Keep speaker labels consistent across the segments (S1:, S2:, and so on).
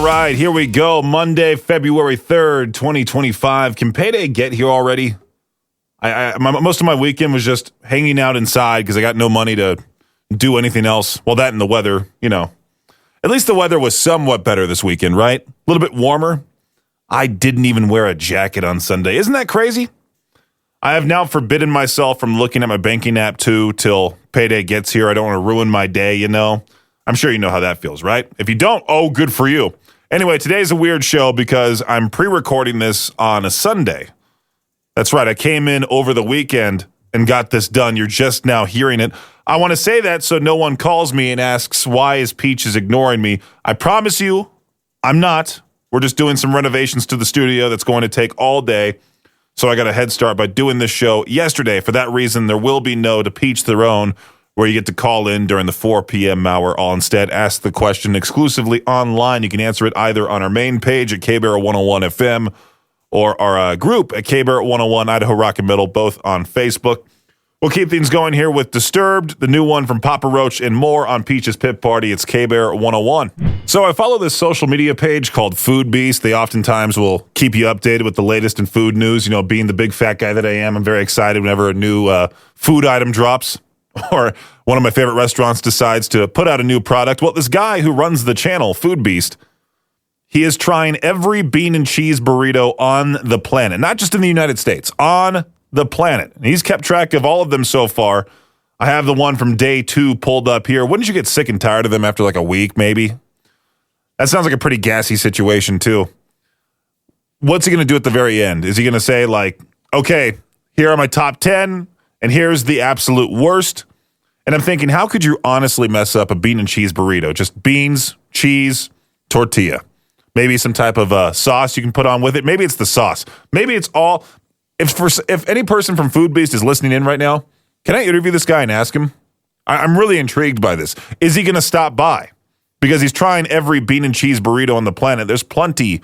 S1: All right, here we go. Monday, February 3rd, 2025. Can payday get here already? Most of my weekend was just hanging out inside because I got no money to do anything else. Well, that and the weather, At least the weather was somewhat better this weekend, right? A little bit warmer. I didn't even wear a jacket on Sunday. Isn't that crazy? I have now forbidden myself from looking at my banking app, too, till payday gets here. I don't want to ruin my day, I'm sure you know how that feels, right? If you don't, oh, good for you. Anyway, today's a weird show because I'm pre-recording this on a Sunday. That's right. I came in over the weekend and got this done. You're just now hearing it. I want to say that so no one calls me and asks why is Peaches ignoring me. I promise you, I'm not. We're just doing some renovations to the studio that's going to take all day. So I got a head start by doing this show yesterday. For that reason, there will be no To Peach Their Own, where you get to call in during the 4 p.m. hour. I'll instead ask the question exclusively online. You can answer it either on our main page at KBER 101 FM or our group at KBER 101 Idaho Rock and Middle, both on Facebook. We'll keep things going here with Disturbed, the new one from Papa Roach, and more on Peach's Pit Party. It's KBER 101. So I follow this social media page called Food Beast. They oftentimes will keep you updated with the latest in food news. Being the big fat guy that I am, I'm very excited whenever a new food item drops or one of my favorite restaurants decides to put out a new product. Well, this guy who runs the channel, Food Beast, he is trying every bean and cheese burrito on the planet, not just in the United States, on the planet. And he's kept track of all of them so far. I have the one from day 2 pulled up here. Wouldn't you get sick and tired of them after like a week, maybe? That sounds like a pretty gassy situation, too. What's he going to do at the very end? Is he going to say, okay, here are my top 10, and here's the absolute worst? And I'm thinking, how could you honestly mess up a bean and cheese burrito? Just beans, cheese, tortilla. Maybe some type of sauce you can put on with it. Maybe it's the sauce. Maybe it's all... If any person from Food Beast is listening in right now, can I interview this guy and ask him? I'm really intrigued by this. Is he going to stop by? Because he's trying every bean and cheese burrito on the planet. There's plenty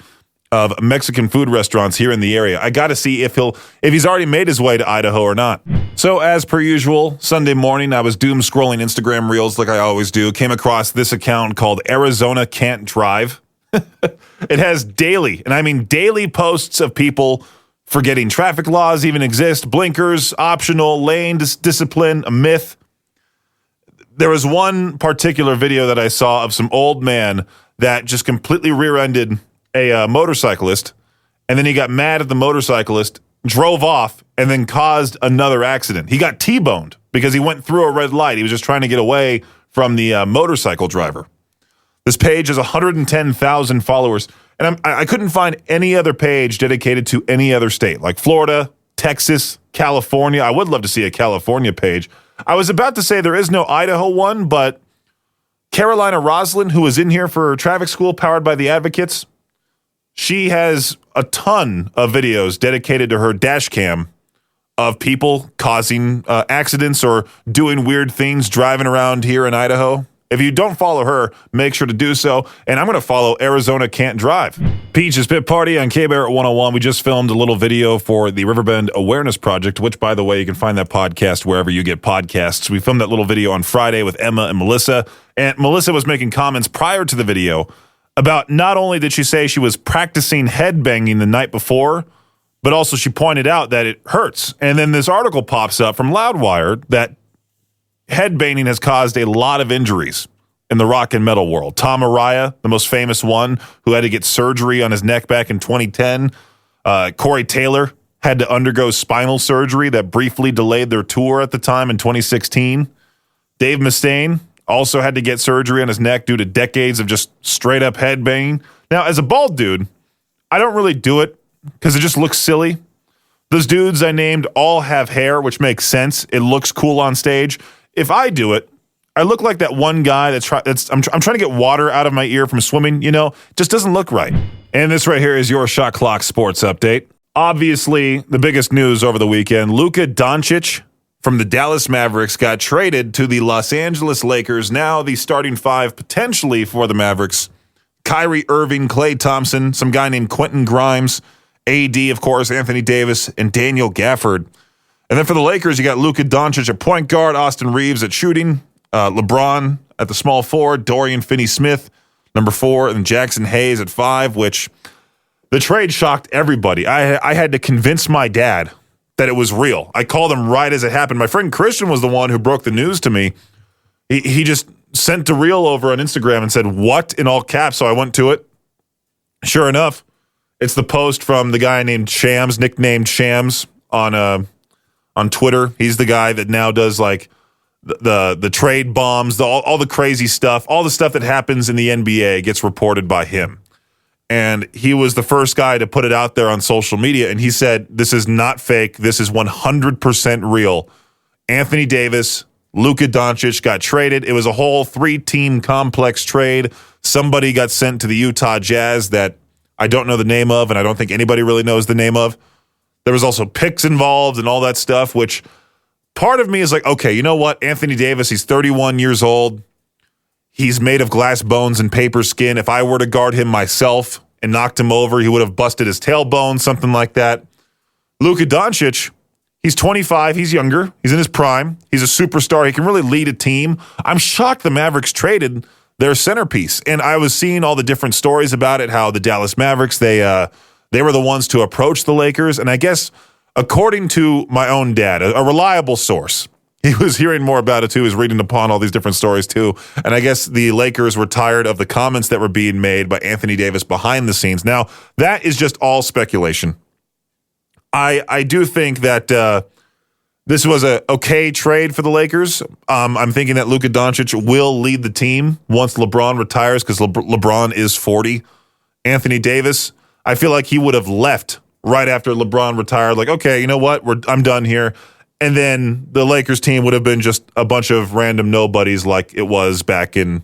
S1: of Mexican food restaurants here in the area. I got to see if he's already made his way to Idaho or not. So as per usual, Sunday morning, I was doom scrolling Instagram reels like I always do. Came across this account called Arizona Can't Drive. It has daily, and I mean daily posts of people forgetting traffic laws even exist, blinkers, optional, lane discipline, a myth. There was one particular video that I saw of some old man that just completely rear-ended a motorcyclist, and then he got mad at the motorcyclist, drove off, and then caused another accident. He got T-boned because he went through a red light. He was just trying to get away from the motorcycle driver. This page has 110,000 followers, and I couldn't find any other page dedicated to any other state, like Florida, Texas, California. I would love to see a California page. I was about to say there is no Idaho one, but Carolina Roslin, who was in here for traffic school powered by the Advocates, she has a ton of videos dedicated to her dash cam of people causing accidents or doing weird things driving around here in Idaho. If you don't follow her, make sure to do so. And I'm going to follow Arizona Can't Drive. Peach's Pit Party on KBER 101. We just filmed a little video for the Riverbend Awareness Project, which, by the way, you can find that podcast wherever you get podcasts. We filmed that little video on Friday with Emma and Melissa. And Melissa was making comments prior to the video about not only did she say she was practicing headbanging the night before, but also she pointed out that it hurts. And then this article pops up from Loudwire that headbanging has caused a lot of injuries in the rock and metal world. Tom Araya, the most famous one, who had to get surgery on his neck back in 2010. Corey Taylor had to undergo spinal surgery that briefly delayed their tour at the time in 2016. Dave Mustaine also had to get surgery on his neck due to decades of just straight up headbanging. Now, as a bald dude, I don't really do it because it just looks silly. Those dudes I named all have hair, which makes sense. It looks cool on stage. If I do it, I look like that one guy I'm trying to get water out of my ear from swimming, just doesn't look right. And this right here is your Shot Clock Sports Update. Obviously, the biggest news over the weekend, Luka Doncic from the Dallas Mavericks got traded to the Los Angeles Lakers. Now the starting five potentially for the Mavericks, Kyrie Irving, Klay Thompson, some guy named Quentin Grimes, AD, of course, Anthony Davis, and Daniel Gafford. And then for the Lakers, you got Luka Doncic at point guard, Austin Reeves at shooting, LeBron at the small forward, Dorian Finney-Smith, number 4, and Jackson Hayes at 5, which the trade shocked everybody. I had to convince my dad that it was real. I called him right as it happened. My friend Christian was the one who broke the news to me. He just sent the reel over on Instagram and said, "What?" in all caps. So I went to it. Sure enough, it's the post from the guy named Shams, nicknamed Shams on Twitter. He's the guy that now does like the trade bombs, all the crazy stuff, all the stuff that happens in the NBA gets reported by him. And he was the first guy to put it out there on social media. And he said, "This is not fake. This is 100% real. Anthony Davis, Luka Doncic got traded. It was a whole 3-team complex trade. Somebody got sent to the Utah Jazz that I don't know the name of, and I don't think anybody really knows the name of. There was also picks involved and all that stuff, which part of me is like, okay, you know what? Anthony Davis, he's 31 years old. He's made of glass bones and paper skin. If I were to guard him myself and knocked him over, he would have busted his tailbone, something like that. Luka Doncic, he's 25. He's younger. He's in his prime. He's a superstar. He can really lead a team. I'm shocked the Mavericks traded their centerpiece. And I was seeing all the different stories about it, how the Dallas Mavericks, they were the ones to approach the Lakers. And I guess, according to my own dad, a reliable source, he was hearing more about it too. He was reading upon all these different stories too. And I guess the Lakers were tired of the comments that were being made by Anthony Davis behind the scenes. Now, that is just all speculation. I do think that this was a okay trade for the Lakers. I'm thinking that Luka Doncic will lead the team once LeBron retires because LeBron is 40. Anthony Davis, I feel like he would have left right after LeBron retired. Like, okay, you know what? I'm done here. And then the Lakers team would have been just a bunch of random nobodies like it was back in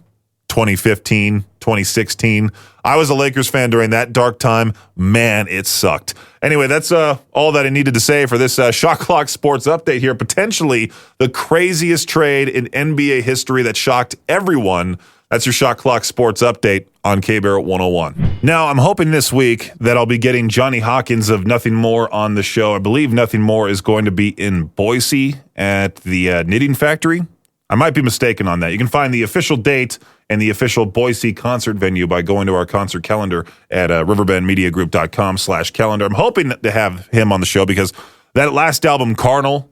S1: 2015, 2016. I was a Lakers fan during that dark time. Man, it sucked. Anyway, that's all that I needed to say for this Shot Clock Sports update here. Potentially the craziest trade in NBA history that shocked everyone. That's your Shot Clock Sports update on K-Barrett 101. Now, I'm hoping this week that I'll be getting Johnny Hawkins of Nothing More on the show. I believe Nothing More is going to be in Boise at the Knitting Factory. I might be mistaken on that. You can find the official date and the official Boise concert venue by going to our concert calendar at riverbendmediagroup.com/calendar. I'm hoping to have him on the show because that last album, Carnal,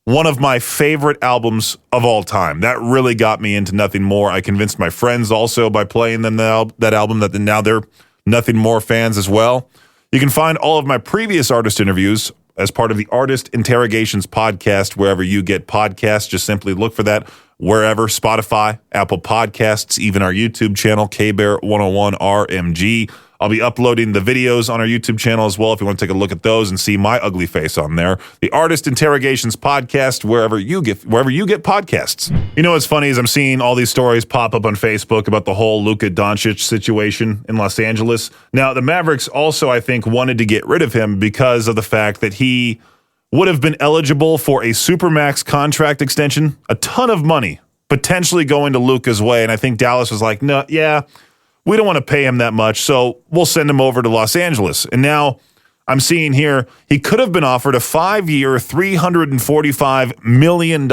S1: one of my favorite albums of all time. That really got me into Nothing More. I convinced my friends also by playing them that album that now they're Nothing More fans as well. You can find all of my previous artist interviews as part of the Artist Interrogations podcast, wherever you get podcasts. Just simply look for that wherever, Spotify, Apple Podcasts, even our YouTube channel, K-Bear 101 RMG. I'll be uploading the videos on our YouTube channel as well if you want to take a look at those and see my ugly face on there. The Artist Interrogations podcast, wherever you get podcasts. You know what's funny is I'm seeing all these stories pop up on Facebook about the whole Luka Doncic situation in Los Angeles. Now, the Mavericks also, I think, wanted to get rid of him because of the fact that he would have been eligible for a supermax contract extension, a ton of money potentially going to Luka's way. And I think Dallas was like, no, yeah, we don't want to pay him that much, so we'll send him over to Los Angeles. And now I'm seeing here he could have been offered a 5-year, $345 million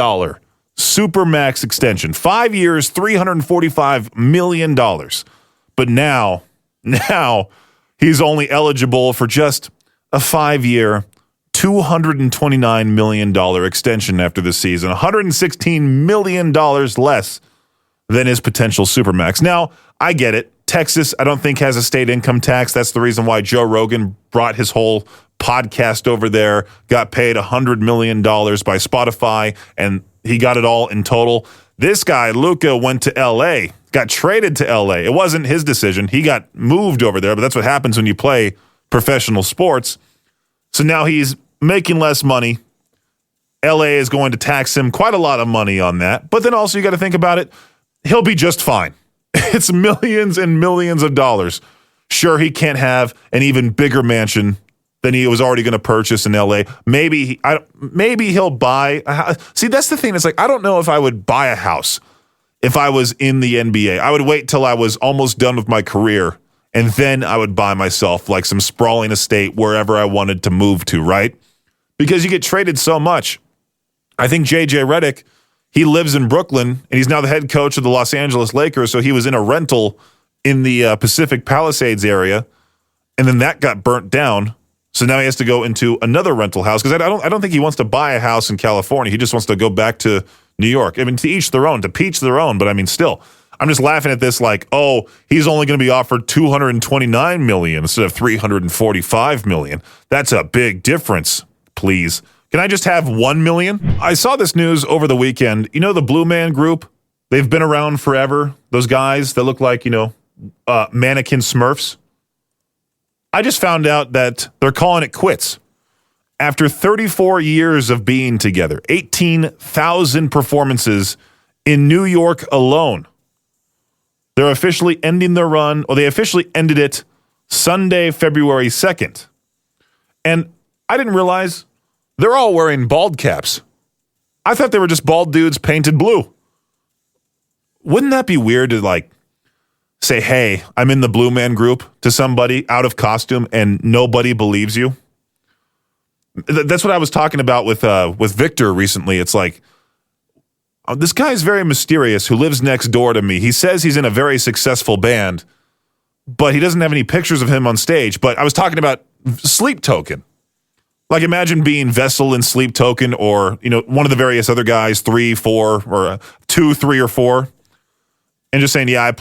S1: supermax extension. 5 years, $345 million. But now he's only eligible for just a 5-year, $229 million extension after this season. $116 million less than his potential supermax. Now, I get it. Texas, I don't think, has a state income tax. That's the reason why Joe Rogan brought his whole podcast over there, got paid $100 million by Spotify, and he got it all in total. This guy, Luka, went to L.A., got traded to L.A. It wasn't his decision. He got moved over there, but that's what happens when you play professional sports. So now he's making less money. L.A. is going to tax him quite a lot of money on that. But then also you got to think about it. He'll be just fine. It's millions and millions of dollars. Sure, he can't have an even bigger mansion than he was already going to purchase in L.A. Maybe he'll buy a house. See, that's the thing. It's like, I don't know if I would buy a house if I was in the NBA. I would wait till I was almost done with my career, and then I would buy myself like some sprawling estate wherever I wanted to move to, right? Because you get traded so much. I think J.J. Redick, he lives in Brooklyn, and he's now the head coach of the Los Angeles Lakers, so he was in a rental in the Pacific Palisades area, and then that got burnt down. So now he has to go into another rental house because I don't think he wants to buy a house in California. He just wants to go back to New York. I mean, to each their own, to peach their own. But I mean, still, I'm just laughing at this like, oh, he's only going to be offered $229 million instead of $345 million. That's a big difference. Please, can I just have $1 million? I saw this news over the weekend. You know the Blue Man Group? They've been around forever. Those guys that look like, mannequin Smurfs. I just found out that they're calling it quits. After 34 years of being together, 18,000 performances in New York alone, they're officially ending their run, or they officially ended it Sunday, February 2nd. And I didn't realize they're all wearing bald caps. I thought they were just bald dudes painted blue. Wouldn't that be weird to say, hey, I'm in the Blue Man Group to somebody out of costume and nobody believes you? That's what I was talking about with Victor recently. It's like, this guy is very mysterious who lives next door to me. He says he's in a very successful band, but he doesn't have any pictures of him on stage. But I was talking about Sleep Token. Like, imagine being Vessel in Sleep Token, or, one of the various other guys, 3, 4, or 2, 3, or 4. And just saying, yeah, I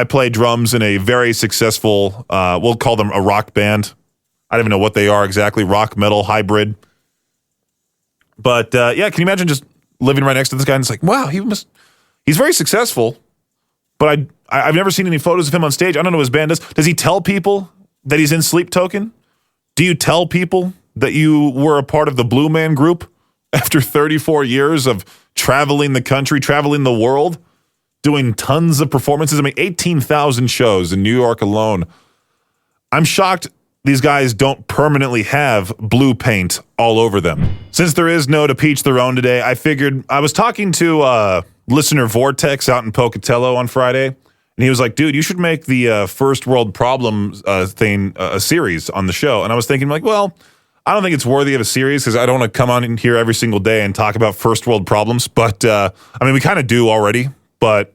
S1: play drums in a very successful, we'll call them a rock band. I don't even know what they are exactly, rock, metal, hybrid. But, yeah, can you imagine just living right next to this guy and it's like, wow, he's very successful, but I've never seen any photos of him on stage. I don't know what his band does. Does he tell people that he's in Sleep Token? Do you tell people that you were a part of the Blue Man Group after 34 years of traveling the country, traveling the world? Doing tons of performances. I mean, 18,000 shows in New York alone. I'm shocked these guys don't permanently have blue paint all over them. Since there is no to peach their own today, I figured I was talking to listener Vortex out in Pocatello on Friday, and he was like, dude, you should make the First World Problems thing a series on the show. And I was thinking, well, I don't think it's worthy of a series because I don't want to come on in here every single day and talk about first world problems. But, we kind of do already. But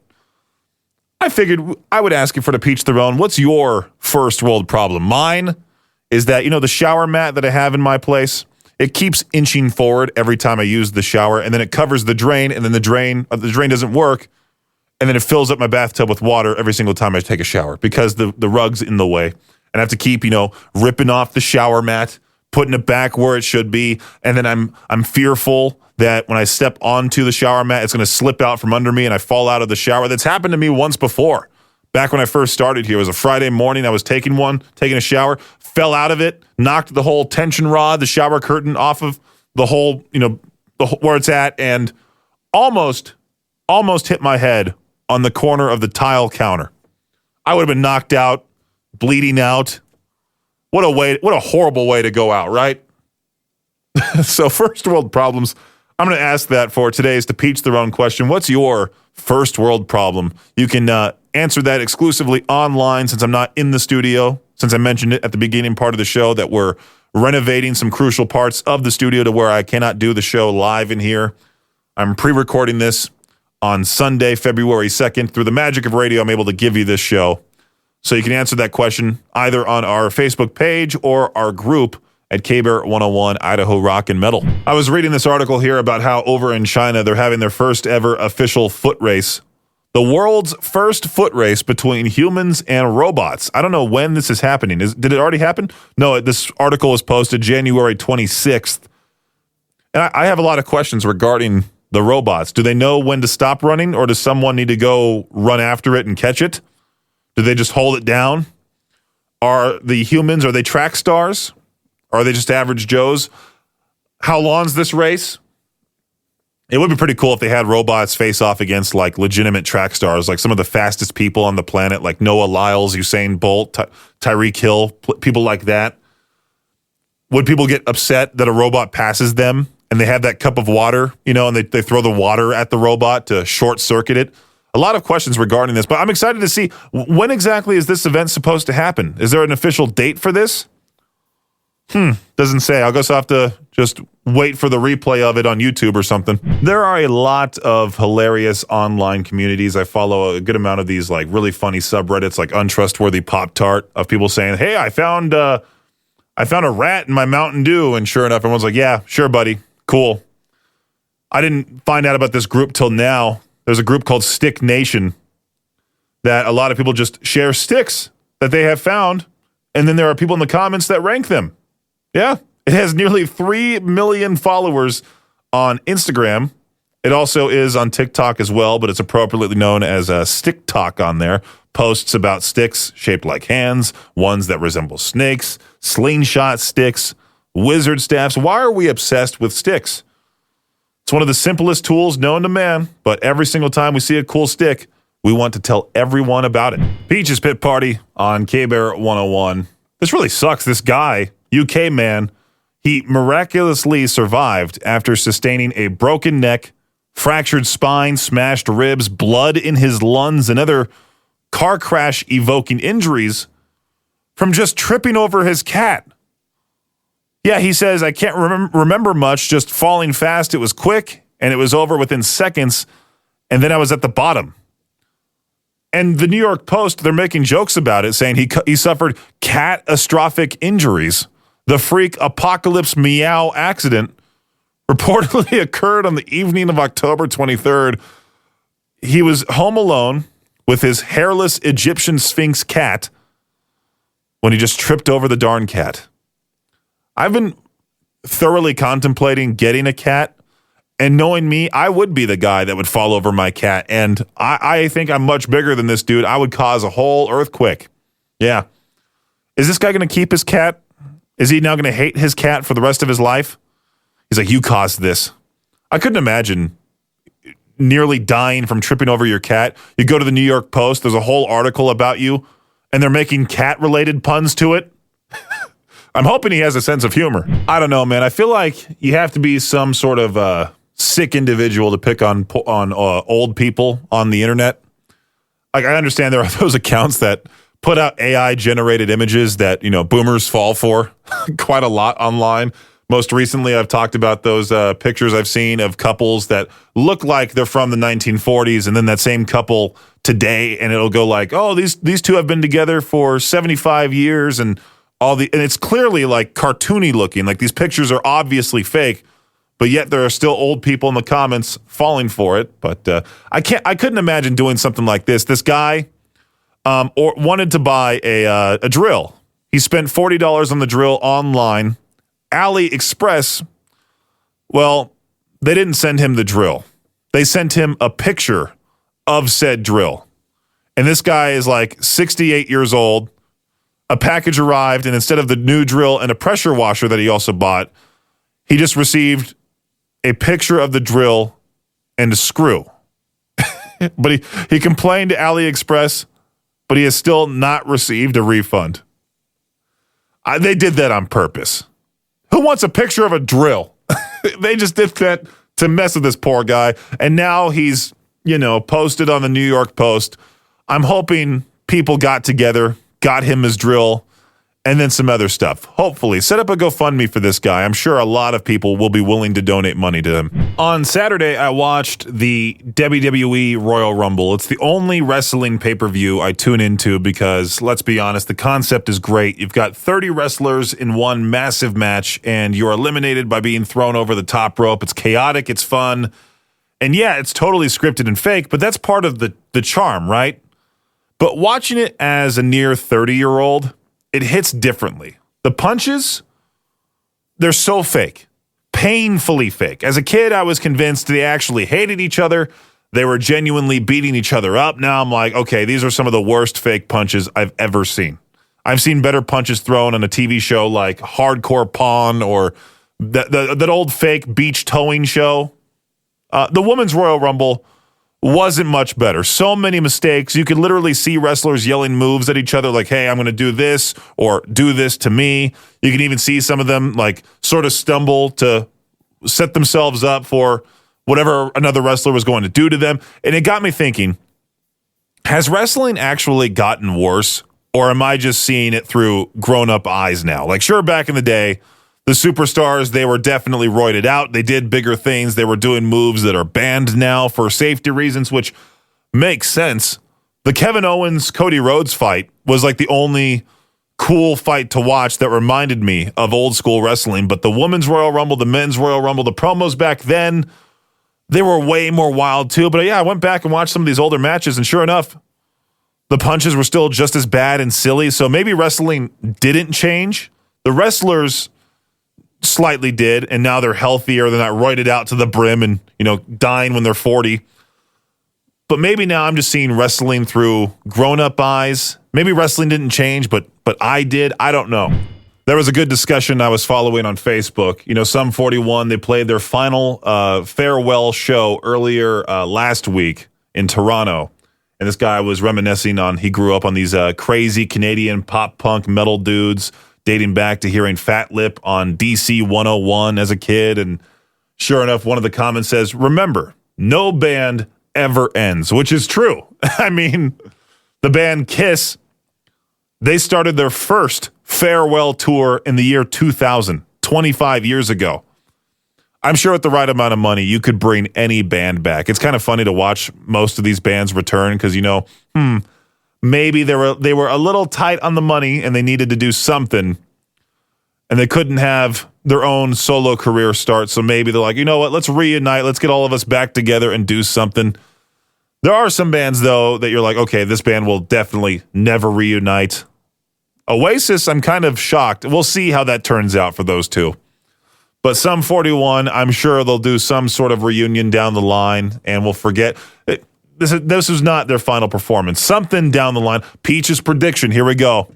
S1: I figured I would ask you for to peach their own. What's your first world problem? Mine is that, the shower mat that I have in my place, it keeps inching forward every time I use the shower, and then it covers the drain, and then the drain doesn't work, and then it fills up my bathtub with water every single time I take a shower because the rug's in the way. And I have to keep, ripping off the shower mat, putting it back where it should be, and then I'm fearful that when I step onto the shower mat, it's going to slip out from under me and I fall out of the shower. That's happened to me once before. Back when I first started here, it was a Friday morning. I was taking a shower, fell out of it, knocked the whole tension rod, the shower curtain off of the whole, where it's at, and almost hit my head on the corner of the tile counter. I would have been knocked out, bleeding out. What a horrible way to go out, right? So first world problems. I'm going to ask that for today's to peach their own question. What's your first world problem? You can answer that exclusively online since I'm not in the studio, since I mentioned it at the beginning part of the show that we're renovating some crucial parts of the studio to where I cannot do the show live in here. I'm pre-recording this on Sunday, February 2nd. Through the magic of radio, I'm able to give you this show. So you can answer that question either on our Facebook page or our group at K-Bear 101 Idaho Rock and Metal. I was reading this article here about how over in China, they're having their first ever official foot race. The world's first foot race between humans and robots. I don't know when this is happening. Did it already happen? No, this article was posted January 26th. And I have a lot of questions regarding the robots. Do they know when to stop running, or does someone need to go run after it and catch it? Do they just hold it down? Are the humans, are they track stars? Or are they just average Joes? How long's this race? It would be pretty cool if they had robots face off against like legitimate track stars, like some of the fastest people on the planet, like Noah Lyles, Usain Bolt, Tyreek Hill, people like that. Would people get upset that a robot passes them and they have that cup of water, and they throw the water at the robot to short circuit it? A lot of questions regarding this, but I'm excited to see when exactly is this event supposed to happen? Is there an official date for this? Doesn't say. I'll guess I'll have to just wait for the replay of it on YouTube or something. There are a lot of hilarious online communities. I follow a good amount of these like really funny subreddits like Untrustworthy Pop-Tart of people saying, hey, I found a rat in my Mountain Dew. And sure enough, everyone's like, yeah, sure, buddy. Cool. I didn't find out about this group till now. There's a group called Stick Nation that a lot of people just share sticks that they have found. And then there are people in the comments that rank them. Yeah, it has nearly 3 million followers on Instagram. It also is on TikTok as well, but it's appropriately known as Stick Talk on there. Posts about sticks shaped like hands, ones that resemble snakes, slingshot sticks, wizard staffs. Why are we obsessed with sticks? It's one of the simplest tools known to man, but every single time we see a cool stick, we want to tell everyone about it. Peach's Pit Party on K-Bear 101. This really sucks. This guy, UK man, he miraculously survived after sustaining a broken neck, fractured spine, smashed ribs, blood in his lungs, and other car crash evoking injuries from just tripping over his cat. Yeah, he says, I can't remember much, just falling fast. It was quick, and it was over within seconds, and then I was at the bottom. And the New York Post, they're making jokes about it, saying he suffered catastrophic injuries. The freak apocalypse meow accident reportedly occurred on the evening of October 23rd. He was home alone with his hairless Egyptian Sphinx cat when he just tripped over the darn cat. I've been thoroughly contemplating getting a cat, and knowing me, I would be the guy that would fall over my cat, and I think I'm much bigger than this dude. I would cause a whole earthquake. Yeah. Is this guy going to keep his cat? Is he now going to hate his cat for the rest of his life? He's like, you caused this. I couldn't imagine nearly dying from tripping over your cat. You go to the New York Post, there's a whole article about you, and they're making cat-related puns to it. I'm hoping he has a sense of humor. I don't know, man. I feel like you have to be some sort of sick individual to pick on old people on the internet. Like, I understand there are those accounts that put out AI-generated images that, boomers fall for quite a lot online. Most recently, I've talked about those pictures I've seen of couples that look like they're from the 1940s, and then that same couple today, and it'll go like, oh, these two have been together for 75 years, and and it's clearly like cartoony looking. Like, these pictures are obviously fake, but yet there are still old people in the comments falling for it. But I couldn't imagine doing something like this. This guy wanted to buy a drill. He spent $40 on the drill online. AliExpress, well, they didn't send him the drill. They sent him a picture of said drill. And this guy is like 68 years old. A package arrived, and instead of the new drill and a pressure washer that he also bought, he just received a picture of the drill and a screw. But he complained to AliExpress, but he has still not received a refund. They did that on purpose. Who wants a picture of a drill? They just did that to mess with this poor guy. And now he's, posted on the New York Post. I'm hoping people got together, got him his drill, and then some other stuff. Hopefully, set up a GoFundMe for this guy. I'm sure a lot of people will be willing to donate money to him. On Saturday, I watched the WWE Royal Rumble. It's the only wrestling pay-per-view I tune into because, let's be honest, the concept is great. You've got 30 wrestlers in one massive match, and you're eliminated by being thrown over the top rope. It's chaotic, it's fun, and yeah, it's totally scripted and fake, but that's part of the charm, right? But watching it as a near 30-year-old, it hits differently. The punches, they're so fake, painfully fake. As a kid, I was convinced they actually hated each other. They were genuinely beating each other up. Now I'm like, okay, these are some of the worst fake punches I've ever seen. I've seen better punches thrown on a TV show like Hardcore Pawn or that old fake beach towing show. The Women's Royal Rumble wasn't much better. So many mistakes. You could literally see wrestlers yelling moves at each other like, hey, I'm going to do this or do this to me. You can even see some of them like sort of stumble to set themselves up for whatever another wrestler was going to do to them. And it got me thinking, has wrestling actually gotten worse Or am I just seeing it through grown-up eyes now? Like, sure, back in the day, the superstars, they were definitely roided out. They did bigger things. They were doing moves that are banned now for safety reasons, which makes sense. The Kevin Owens-Cody Rhodes fight was like the only cool fight to watch that reminded me of old school wrestling. But the Women's Royal Rumble, the Men's Royal Rumble, the promos back then, they were way more wild too. But yeah, I went back and watched some of these older matches, and sure enough, the punches were still just as bad and silly. So maybe wrestling didn't change. The wrestlers slightly did, and now they're healthier. They're not roided out to the brim and, dying when they're 40. But maybe now I'm just seeing wrestling through grown-up eyes. Maybe wrestling didn't change, but I did. I don't know. There was a good discussion I was following on Facebook. Sum 41, they played their final farewell show earlier last week in Toronto. And this guy was reminiscing on, he grew up on these crazy Canadian pop punk metal dudes, dating back to hearing Fat Lip on DC 101 as a kid. And sure enough, one of the comments says, remember, no band ever ends, which is true. I mean, the band Kiss, they started their first farewell tour in the year 2000, 25 years ago. I'm sure with the right amount of money, you could bring any band back. It's kind of funny to watch most of these bands return because, maybe they were a little tight on the money and they needed to do something and they couldn't have their own solo career start. So maybe they're like, you know what, let's reunite. Let's get all of us back together and do something. There are some bands, though, that you're like, okay, this band will definitely never reunite. Oasis, I'm kind of shocked. We'll see how that turns out for those two. But Sum 41, I'm sure they'll do some sort of reunion down the line, and we'll forget. This was not their final performance. Something down the line. Peach's prediction, here we go.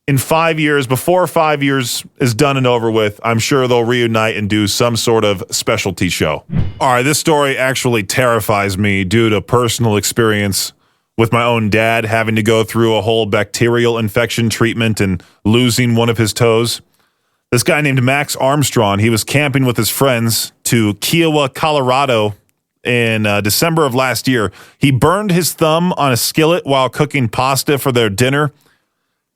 S1: In 5 years, before 5 years is done and over with, I'm sure they'll reunite and do some sort of specialty show. All right, this story actually terrifies me due to personal experience with my own dad having to go through a whole bacterial infection treatment and losing one of his toes. This guy named Max Armstrong, he was camping with his friends to Kiowa, Colorado in December of last year. He burned his thumb on a skillet while cooking pasta for their dinner.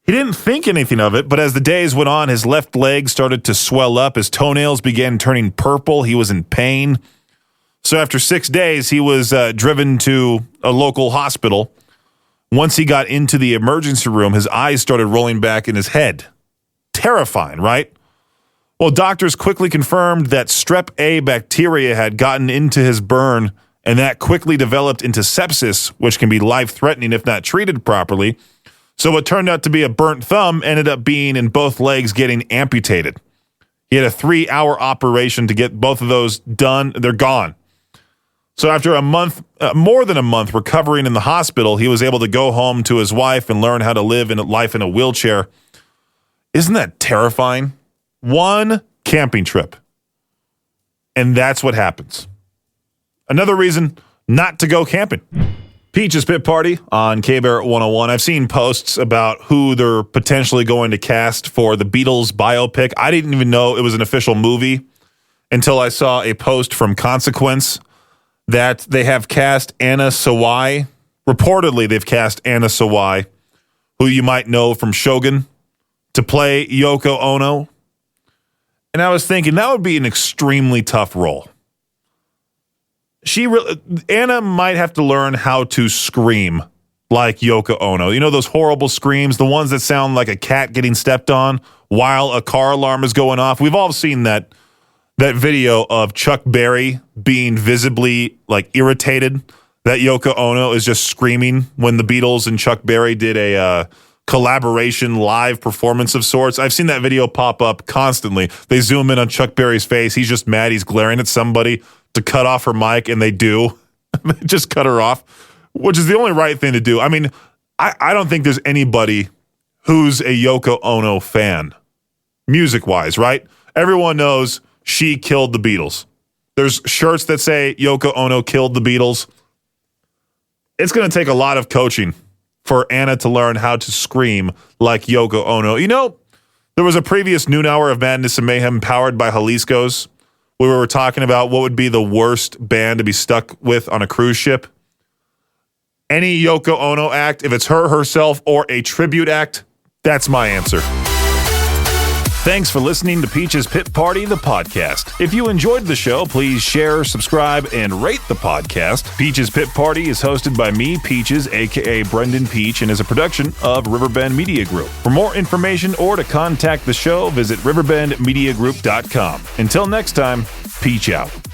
S1: He didn't think anything of it, but as the days went on, his left leg started to swell up. His toenails began turning purple. He was in pain. So after 6 days, he was driven to a local hospital. Once he got into the emergency room, his eyes started rolling back in his head. Terrifying, right? Well, doctors quickly confirmed that strep A bacteria had gotten into his burn, and that quickly developed into sepsis, which can be life-threatening if not treated properly. So what turned out to be a burnt thumb ended up being in both legs getting amputated. He had a 3-hour operation to get both of those done. They're gone. So after a month, more than a month recovering in the hospital, he was able to go home to his wife and learn how to live life in a wheelchair. Isn't that terrifying? One camping trip. And that's what happens. Another reason not to go camping. Peach's Pit Party on K-Bear 101. I've seen posts about who they're potentially going to cast for the Beatles biopic. I didn't even know it was an official movie until I saw a post from Consequence that they have cast Anna Sawai. Reportedly, they've cast Anna Sawai, who you might know from Shogun, to play Yoko Ono. And I was thinking that would be an extremely tough role. Anna might have to learn how to scream like Yoko Ono. You know those horrible screams, the ones that sound like a cat getting stepped on while a car alarm is going off. We've all seen that video of Chuck Berry being visibly irritated that Yoko Ono is just screaming when the Beatles and Chuck Berry did a collaboration live performance of sorts. I've seen that video pop up constantly. They zoom in on Chuck Berry's face. He's just mad. He's glaring at somebody to cut off her mic, and they do. They just cut her off, which is the only right thing to do. I mean, I don't think there's anybody who's a Yoko Ono fan, music-wise, right? Everyone knows she killed the Beatles. There's shirts that say Yoko Ono killed the Beatles. It's going to take a lot of coaching for Anna to learn how to scream like Yoko Ono. You know, there was a previous noon hour of Madness and Mayhem powered by Jalisco's where we were talking about what would be the worst band to be stuck with on a cruise ship. any Yoko Ono act, if it's her herself or a tribute act, that's my answer. Thanks for listening to Peach's Pit Party, the podcast. If you enjoyed the show, please share, subscribe, and rate the podcast. Peach's Pit Party is hosted by me, Peaches, aka Brendan Peach, and is a production of Riverbend Media Group. For more information or to contact the show, visit riverbendmediagroup.com. Until next time, Peach out.